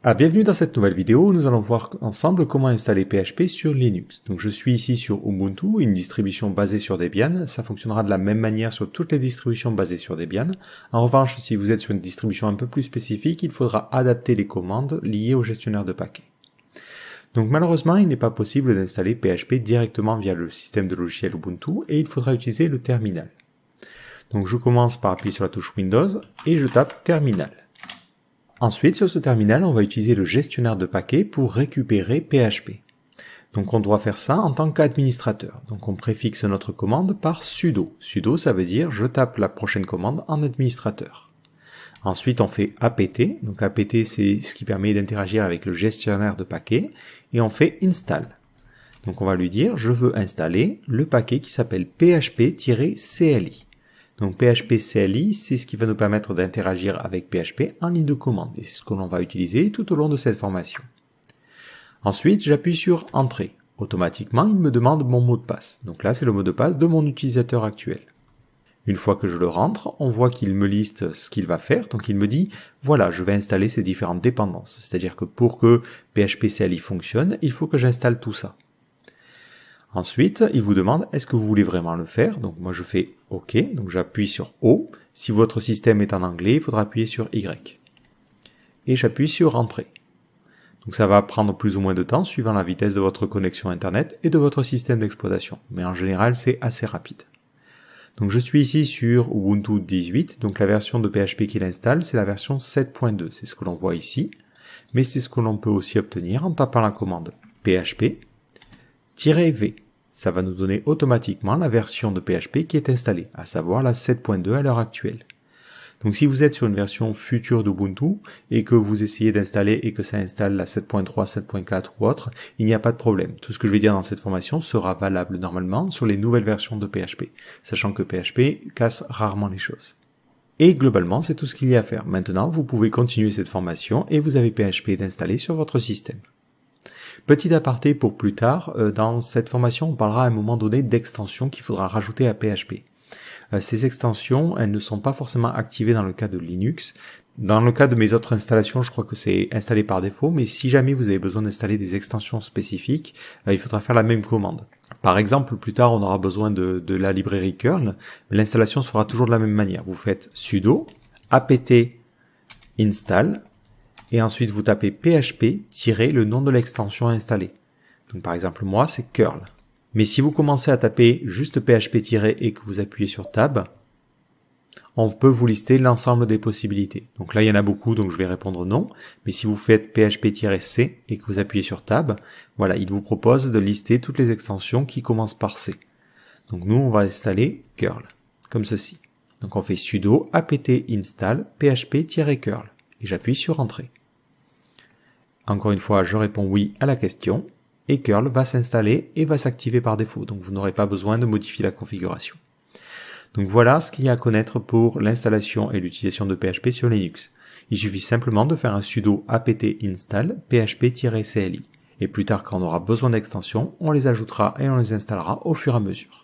Bienvenue dans cette nouvelle vidéo où nous allons voir ensemble comment installer PHP sur Linux. Donc je suis ici sur Ubuntu, une distribution basée sur Debian. Ça fonctionnera de la même manière sur toutes les distributions basées sur Debian. En revanche, si vous êtes sur une distribution un peu plus spécifique, il faudra adapter les commandes liées au gestionnaire de paquets. Donc malheureusement, il n'est pas possible d'installer PHP directement via le système de logiciel Ubuntu et il faudra utiliser le terminal. Donc je commence par appuyer sur la touche Windows et je tape terminal. Ensuite, sur ce terminal, on va utiliser le gestionnaire de paquets pour récupérer PHP. Donc on doit faire ça en tant qu'administrateur. Donc on préfixe notre commande par sudo. Sudo, ça veut dire je tape la prochaine commande en administrateur. Ensuite, on fait apt. Donc apt, c'est ce qui permet d'interagir avec le gestionnaire de paquets. Et on fait install. Donc on va lui dire je veux installer le paquet qui s'appelle php-cli. Donc PHP CLI, c'est ce qui va nous permettre d'interagir avec PHP en ligne de commande. Et c'est ce que l'on va utiliser tout au long de cette formation. Ensuite, j'appuie sur Entrée. Automatiquement, il me demande mon mot de passe. Donc là, c'est le mot de passe de mon utilisateur actuel. Une fois que je le rentre, on voit qu'il me liste ce qu'il va faire. Donc il me dit, voilà, je vais installer ces différentes dépendances. C'est-à-dire que pour que PHP CLI fonctionne, il faut que j'installe tout ça. Ensuite, il vous demande, est-ce que vous voulez vraiment le faire? Donc moi je fais OK, donc j'appuie sur O. Si votre système est en anglais, il faudra appuyer sur Y. Et j'appuie sur Entrée. Donc ça va prendre plus ou moins de temps suivant la vitesse de votre connexion Internet et de votre système d'exploitation. Mais en général, c'est assez rapide. Donc je suis ici sur Ubuntu 18, donc la version de PHP qu'il installe, c'est la version 7.2. C'est ce que l'on voit ici. Mais c'est ce que l'on peut aussi obtenir en tapant la commande PHP-V. Ça va nous donner automatiquement la version de PHP qui est installée, à savoir la 7.2 à l'heure actuelle. Donc si vous êtes sur une version future d'Ubuntu et que vous essayez d'installer et que ça installe la 7.3, 7.4 ou autre, il n'y a pas de problème. Tout ce que je vais dire dans cette formation sera valable normalement sur les nouvelles versions de PHP, sachant que PHP casse rarement les choses. Et globalement, c'est tout ce qu'il y a à faire. Maintenant, vous pouvez continuer cette formation et vous avez PHP d'installer sur votre système. Petit aparté pour plus tard, dans cette formation, on parlera à un moment donné d'extensions qu'il faudra rajouter à PHP. Ces extensions, elles ne sont pas forcément activées dans le cas de Linux. Dans le cas de mes autres installations, je crois que c'est installé par défaut, mais si jamais vous avez besoin d'installer des extensions spécifiques, il faudra faire la même commande. Par exemple, plus tard, on aura besoin de la librairie curl, mais l'installation se fera toujours de la même manière. Vous faites sudo apt install et ensuite vous tapez php-le nom de l'extension installée. Donc par exemple moi c'est curl. Mais si vous commencez à taper juste php- et que vous appuyez sur tab, on peut vous lister l'ensemble des possibilités. Donc là il y en a beaucoup donc je vais répondre non. Mais si vous faites php-c et que vous appuyez sur tab, voilà, il vous propose de lister toutes les extensions qui commencent par C. Donc nous on va installer curl, comme ceci. Donc on fait sudo apt install php-curl et j'appuie sur entrée. Encore une fois, je réponds oui à la question et curl va s'installer et va s'activer par défaut. Donc vous n'aurez pas besoin de modifier la configuration. Donc voilà ce qu'il y a à connaître pour l'installation et l'utilisation de PHP sur Linux. Il suffit simplement de faire un sudo apt install php-cli. Et plus tard, quand on aura besoin d'extensions, on les ajoutera et on les installera au fur et à mesure.